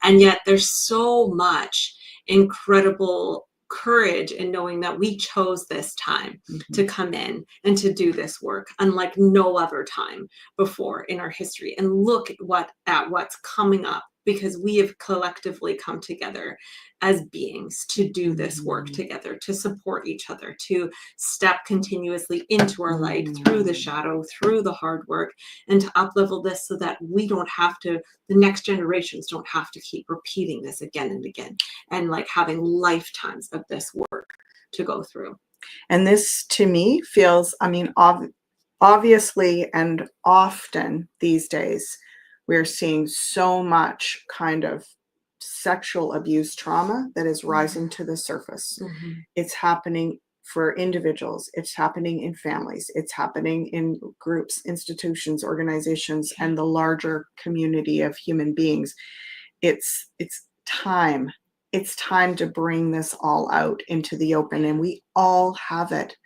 And yet there's so much incredible courage in knowing that we chose this time to come in and to do this work unlike no other time before in our history, and look at what's coming up, because we have collectively come together as beings to do this work together, to support each other, to step continuously into our light through the shadow, through the hard work, and to up-level this so that we don't have to, the next generations don't have to keep repeating this again and again, and like having lifetimes of this work to go through. And this to me feels, I mean, obviously and often these days, we're seeing so much kind of sexual abuse trauma that is rising to the surface. It's happening for individuals. It's happening in families. It's happening in groups, institutions, organizations, and the larger community of human beings. It's time it's time to bring this all out into the open. And we all have it.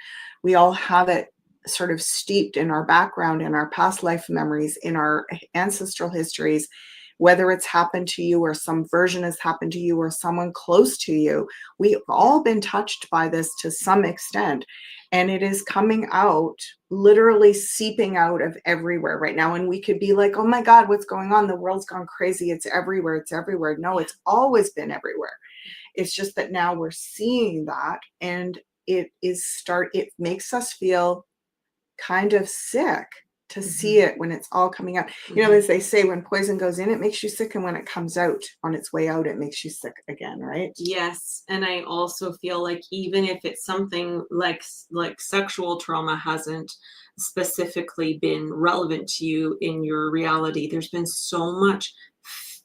We all have it sort of steeped in our background, in our past life memories, in our ancestral histories, whether it's happened to you or some version has happened to you or someone close to you. We've all been touched by this to some extent. And it is coming out, literally seeping out of everywhere right now. And we could be like, oh my God, what's going on? The world's gone crazy. It's everywhere. It's everywhere. No, it's always been everywhere. It's just that now we're seeing that, and it makes us feel kind of sick to see it when it's all coming out. You know, as they say, when poison goes in, it makes you sick, and when it comes out on its way out, it makes you sick again, right? Yes, and I also feel like even if it's something like sexual trauma hasn't specifically been relevant to you in your reality, there's been so much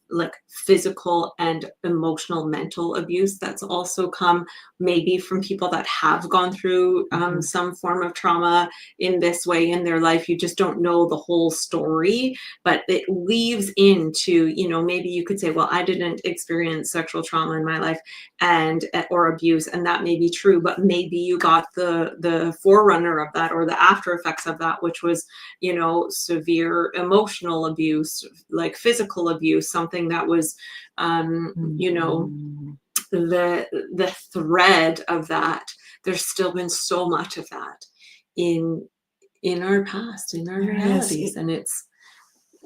like physical and emotional mental abuse that's also come maybe from people that have gone through some form of trauma in this way in their life. You just don't know the whole story, but it weaves into, you know, maybe you could say, well, I didn't experience sexual trauma in my life and or abuse, and that may be true, but maybe you got the forerunner of that or the after effects of that, which was, you know, severe emotional abuse, like physical abuse, something that was you know, the thread of that. There's still been so much of that in our past, in our realities, and it's,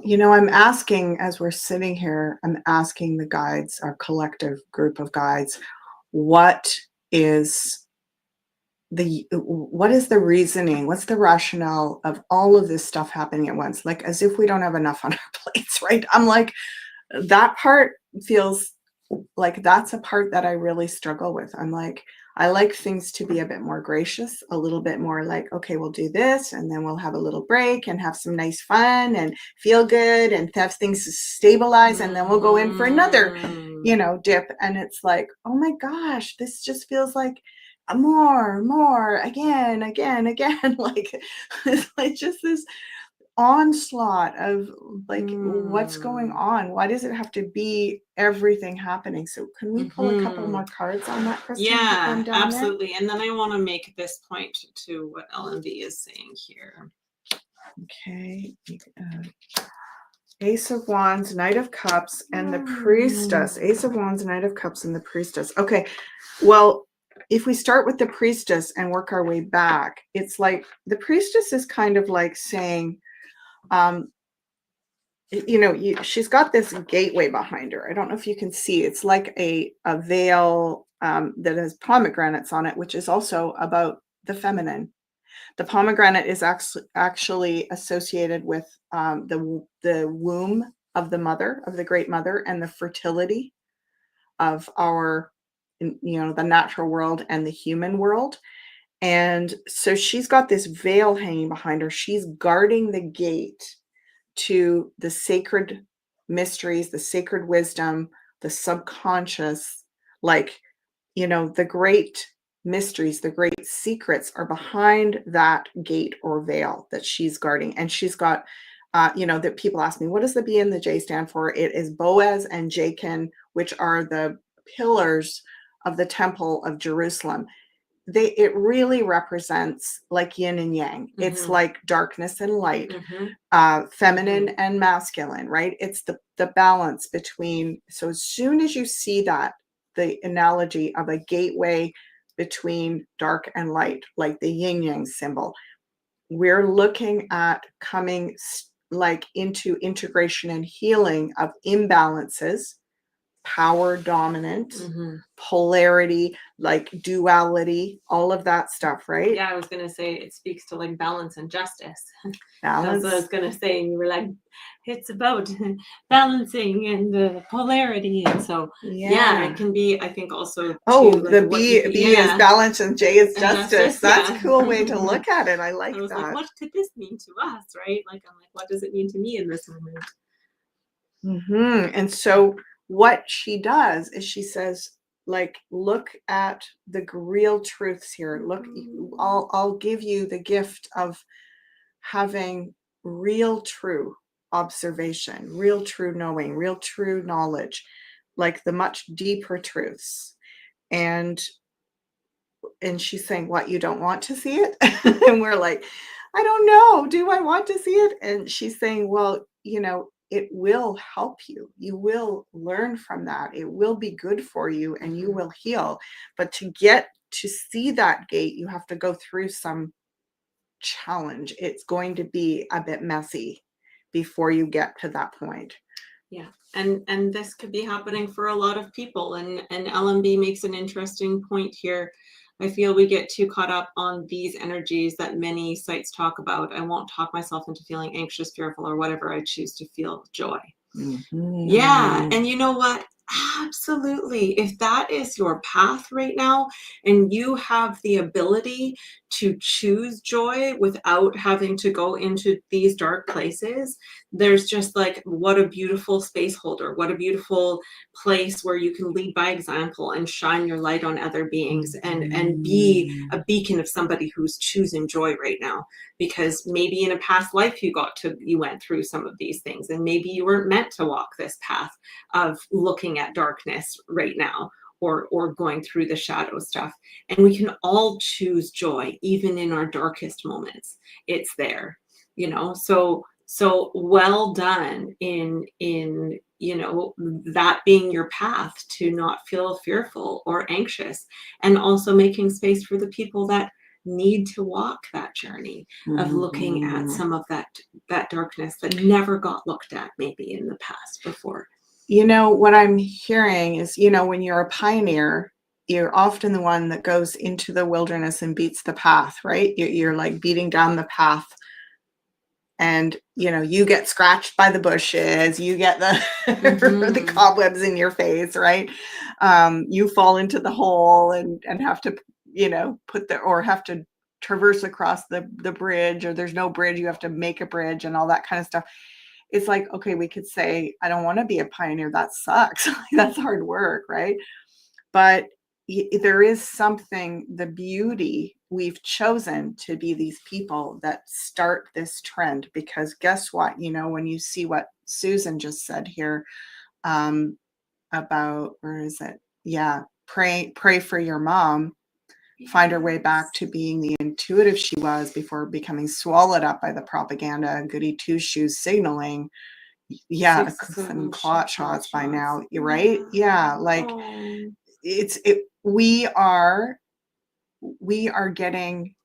you know, I'm asking, as we're sitting here, I'm asking the guides, our collective group of guides, what is the reasoning? What's the rationale of all of this stuff happening at once? Like, as if we don't have enough on our plates, right? I'm like, that part feels like that's a part that I really struggle with. I'm like, I like things to be a bit more gracious, a little bit more like, okay, we'll do this and then we'll have a little break and have some nice fun and feel good and have things stabilize, and then we'll go in for another, you know, dip. And it's like, oh my gosh, this just feels like more, again, like it's like just this onslaught of like, what's going on? Why does it have to be everything happening? So can we pull a couple more cards on that, Kristen? yeah, absolutely. And then I want to make this point to what LMB is saying here. Okay. Ace of Wands, Knight of Cups, and the Priestess. Ace of Wands, Knight of Cups, and the Priestess. Okay, well, if we start with the Priestess and work our way back, it's like the Priestess is kind of like saying, you know, she's got this gateway behind her. I don't know if you can see. It's like a veil that has pomegranates on it, which is also about the feminine. The pomegranate is actually associated with the womb of the mother, of the great mother, and the fertility of our, you know, the natural world and the human world. And so she's got this veil hanging behind her. She's guarding the gate to the sacred mysteries, the sacred wisdom, the subconscious, like, you know, the great mysteries, the great secrets are behind that gate or veil that she's guarding. And she's got, you know, that people ask me, what does the B and the J stand for? It is Boaz and Jachin, which are the pillars of the Temple of Jerusalem. It really represents like yin and yang. It's like darkness and light, feminine and masculine, right? It's the balance between. So as soon as you see that, the analogy of a gateway between dark and light, like the yin yang symbol, we're looking at coming like into integration and healing of imbalances, power dominant, polarity, like duality, all of that stuff, right? Yeah, I was going to say it speaks to like balance and justice. Balance. That's what I was going to say. And you were like, it's about balancing and the polarity. And so, yeah, it can be, I think, also. The B is balance and J is justice. That's a cool way to look at it. I like that. I was like, what could this mean to us, right? Like, I'm like, what does it mean to me in this moment? And so what she does is she says, like, look at the real truths here. Look, I'll give you the gift of having real true observation, real true knowing, real true knowledge. like the much deeper truths. And she's saying, what, you don't want to see it? And we're like, I don't know. Do I want to see it? And she's saying, well, it will help you. You will learn from that. It will be good for you and you will heal. But to get to see that gate, you have to go through some challenge. It's going to be a bit messy before you get to that point. Yeah. And this could be happening for a lot of people. And LMB makes an interesting point here. I feel we get too caught up on these energies that many sites talk about. I won't talk myself into feeling anxious, fearful, or whatever. I choose to feel joy. Mm-hmm. Yeah. And you know what? Absolutely. If that is your path right now, and you have the ability to choose joy without having to go into these dark places, there's just like, what a beautiful space holder. What a beautiful place where you can lead by example and shine your light on other beings and be a beacon of somebody who's choosing joy right now. Because maybe in a past life you went through some of these things, and maybe you weren't meant to walk this path of looking at darkness right now, or going through the shadow stuff. And we can all choose joy even in our darkest moments. It's there, so well done in that being your path to not feel fearful or anxious, and also making space for the people that need to walk that journey of looking at some of that darkness that never got looked at maybe in the past before. What I'm hearing is, when you're a pioneer, you're often the one that goes into the wilderness and beats the path, right? You're like beating down the path, and you get scratched by the bushes, you get the cobwebs in your face, right? You fall into the hole and have to have to traverse across the bridge, or there's no bridge, you have to make a bridge and all that kind of stuff. It's like, okay, we could say, I don't want to be a pioneer. That sucks. That's hard work, right? But there is something, the beauty, we've chosen to be these people that start this trend, because guess what? When you see what Susan just said here, about, where is it? Yeah. Pray for your mom. Find her way back to being the intuitive she was before becoming swallowed up by the propaganda and goody two-shoes signaling. Yeah, some clot shots by now. You're right. Yeah, like we are getting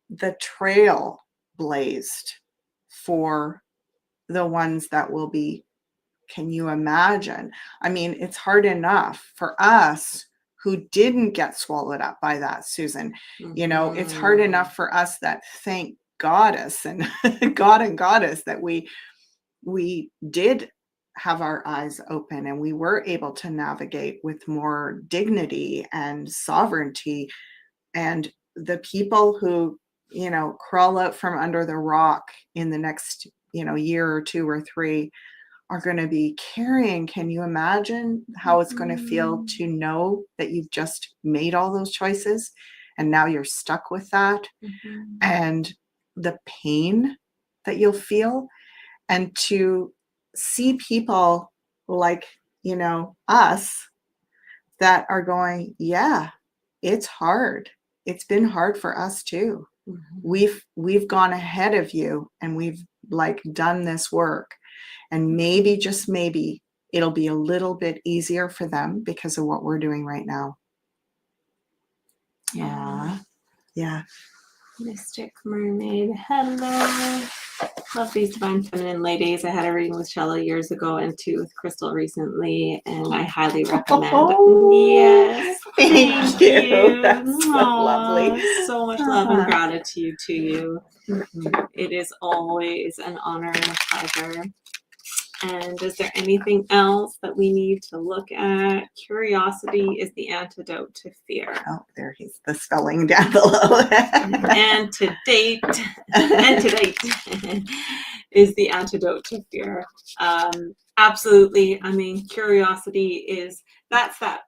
the trail blazed for the ones that will be. Can you imagine? I mean, it's hard enough for us who didn't get swallowed up by that, Susan. It's hard enough for us that, thank goddess and God and goddess, that we did have our eyes open and we were able to navigate with more dignity and sovereignty. And the people who, crawl out from under the rock in the next, year or two or three are going to be carrying. Can you imagine how it's going to feel to know that you've just made all those choices and now you're stuck with that, and the pain that you'll feel, and to see people like, us that are going, yeah, it's hard. It's been hard for us too. We've gone ahead of you and we've like done this work. And maybe, just maybe, it'll be a little bit easier for them because of what we're doing right now. Yeah. Yeah. Mystic Mermaid. Hello. Love these divine feminine ladies. I had a reading with Shella years ago and two with Crystal recently, and I highly recommend. Yes. Thank you. That's so lovely. So much love and gratitude to you. It is always an honor and a pleasure. And is there anything else that we need to look at? Curiosity is the antidote to fear. Oh, there he's the spelling down below. Antidate is the antidote to fear. Absolutely. I mean, curiosity is that's that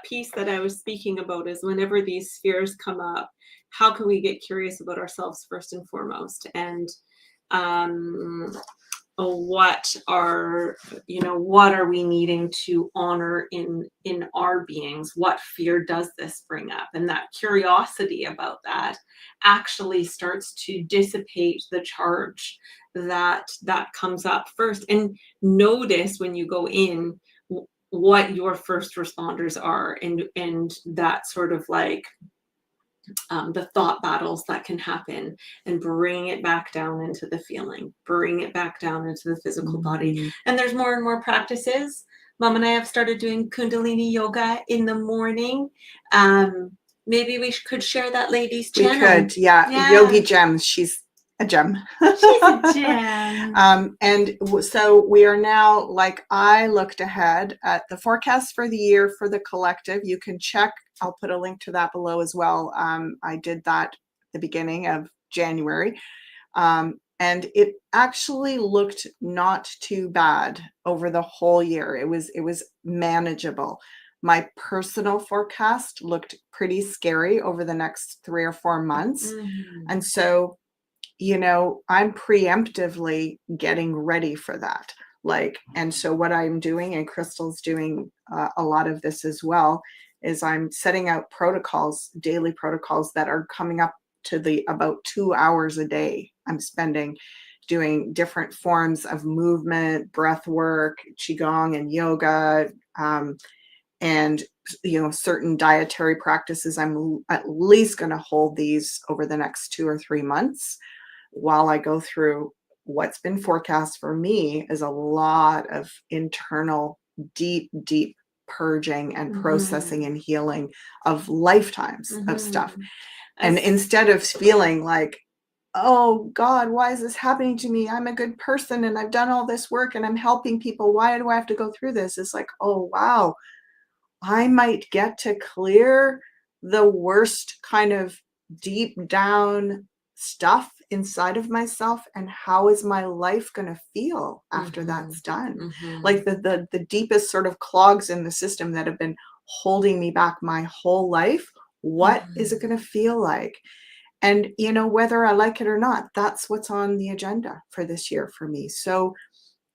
piece that I was speaking about, is whenever these fears come up, how can we get curious about ourselves first and foremost? And what are we needing to honor in our beings? What fear does this bring up? And that curiosity about that actually starts to dissipate the charge that comes up first. And notice when you go in what your first responders are, and that sort of like the thought battles that can happen, and bring it back down into the feeling, bring it back down into the physical body. And there's more and more practices. Mom and I have started doing Kundalini yoga in the morning. Maybe we could share that lady's channel. We could, yeah. Yogi Gems. She's a gem. She's a gem. And so we are now, like, I looked ahead at the forecast for the year for the collective. You can check. I'll put a link to that below as well. I did that at the beginning of January. And it actually looked not too bad over the whole year. It was manageable. My personal forecast looked pretty scary over the next 3 or 4 months. And so, I'm preemptively getting ready for that. And so what I'm doing, and Crystal's doing a lot of this as well, is I'm setting out protocols, daily protocols that are coming up to about 2 hours a day I'm spending doing different forms of movement, breath work, qigong and yoga, and certain dietary practices. I'm at least going to hold these over the next 2 or 3 months while I go through what's been forecast for me is a lot of internal, deep purging and processing and healing of lifetimes of stuff. And instead of feeling like, oh God, why is this happening to me? I'm a good person and I've done all this work and I'm helping people. Why do I have to go through this? It's like, oh, wow, I might get to clear the worst kind of deep down stuff inside of myself, and how is my life going to feel after that's done? Like the deepest sort of clogs in the system that have been holding me back my whole life, what is it going to feel like? And whether I like it or not, that's what's on the agenda for this year for me. So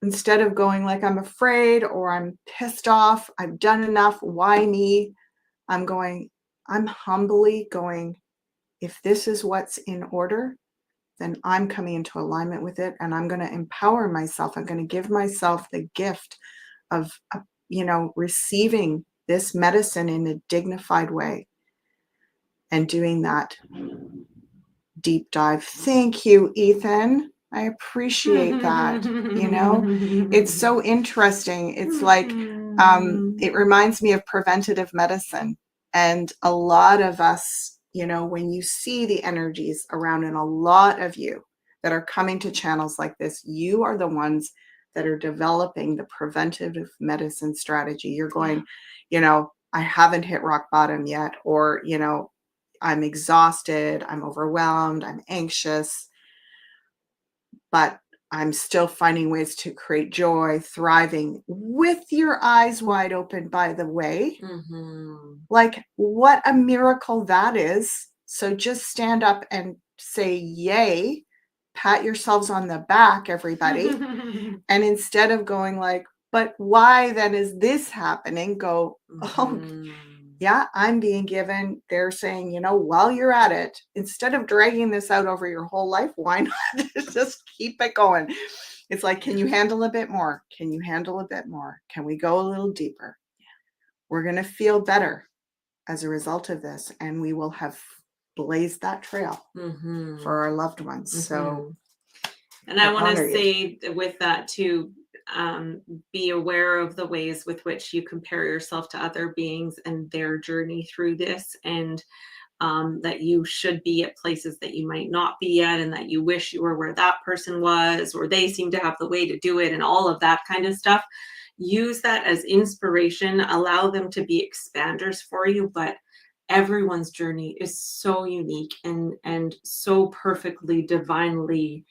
instead of going like I'm afraid or I'm pissed off, I've done enough, why me? I'm humbly going, if this is what's in order, then I'm coming into alignment with it, and I'm going to empower myself. I'm going to give myself the gift of, receiving this medicine in a dignified way and doing that deep dive. Thank you, Ethan. I appreciate that. It's so interesting. It's like, it reminds me of preventative medicine. And a lot of us, when you see the energies around, and a lot of you that are coming to channels like this, you are the ones that are developing the preventative medicine strategy. You're going, I haven't hit rock bottom yet, or, I'm exhausted, I'm overwhelmed, I'm anxious, but I'm still finding ways to create joy, thriving with your eyes wide open, by the way. Like, what a miracle that is. So just stand up and say, yay, pat yourselves on the back, everybody. And instead of going like, but why then is this happening? Go, oh, yeah, I'm being given, they're saying, while you're at it, instead of dragging this out over your whole life, why not just keep it going? It's like, can you handle a bit more? Can you handle a bit more? Can we go a little deeper? We're going to feel better as a result of this, and we will have blazed that trail for our loved ones. So, and I want to say with that too, be aware of the ways with which you compare yourself to other beings and their journey through this, and that you should be at places that you might not be at, and that you wish you were where that person was, or they seem to have the way to do it, and all of that kind of stuff. Use that as inspiration, allow them to be expanders for you, but everyone's journey is so unique and so perfectly divinely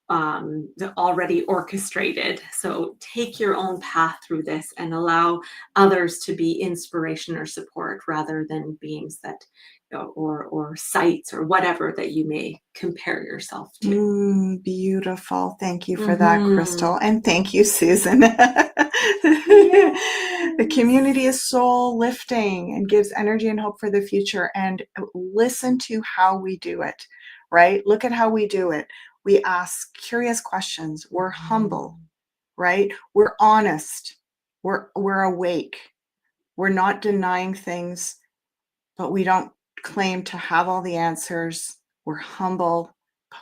already orchestrated. So take your own path through this and allow others to be inspiration or support, rather than beings that or sites or whatever that you may compare yourself to. Beautiful. Thank you for that, Mhm. Crystal. And thank you, Susan. The community is soul lifting and gives energy and hope for the future. And listen to how we do it, right? Look at how we do it. We ask curious questions. We're humble, right? We're honest. We're awake. We're not denying things, but we don't claim to have all the answers. We're humble,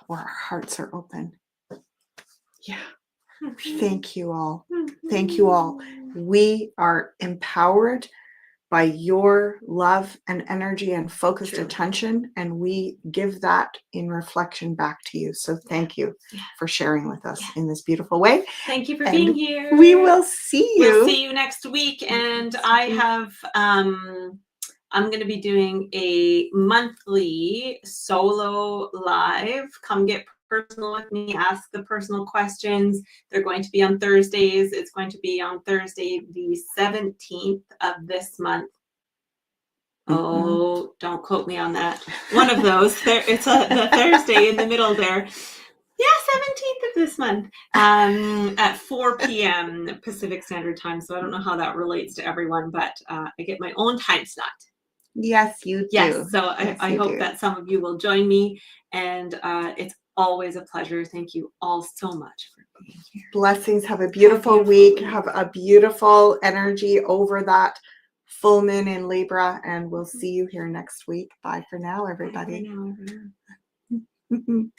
but our hearts are open. Yeah. Thank you all. Thank you all. We are empowered by your love and energy and focused True. attention, and we give that in reflection back to you. So thank you for sharing with us in this beautiful way. Thank you for And being here. we will see you. We'll see you next week. And I have I'm going to be doing a monthly solo live. Come get personal with me, ask the personal questions. They're going to be on Thursdays. It's going to be on Thursday, the 17th of this month. Oh, don't quote me on that. One of those. It's the Thursday in the middle there. Yeah, 17th of this month at 4 p.m. Pacific Standard Time. So I don't know how that relates to everyone, but I get my own time slot. Yes, you do. Yes, so I hope that some of you will join me, and it's always a pleasure. Thank you all so much for being here. Blessings. Have a beautiful week. Have a beautiful energy over that full moon in Libra, and we'll see you here next week. Bye for now, everybody. Bye for now, everyone.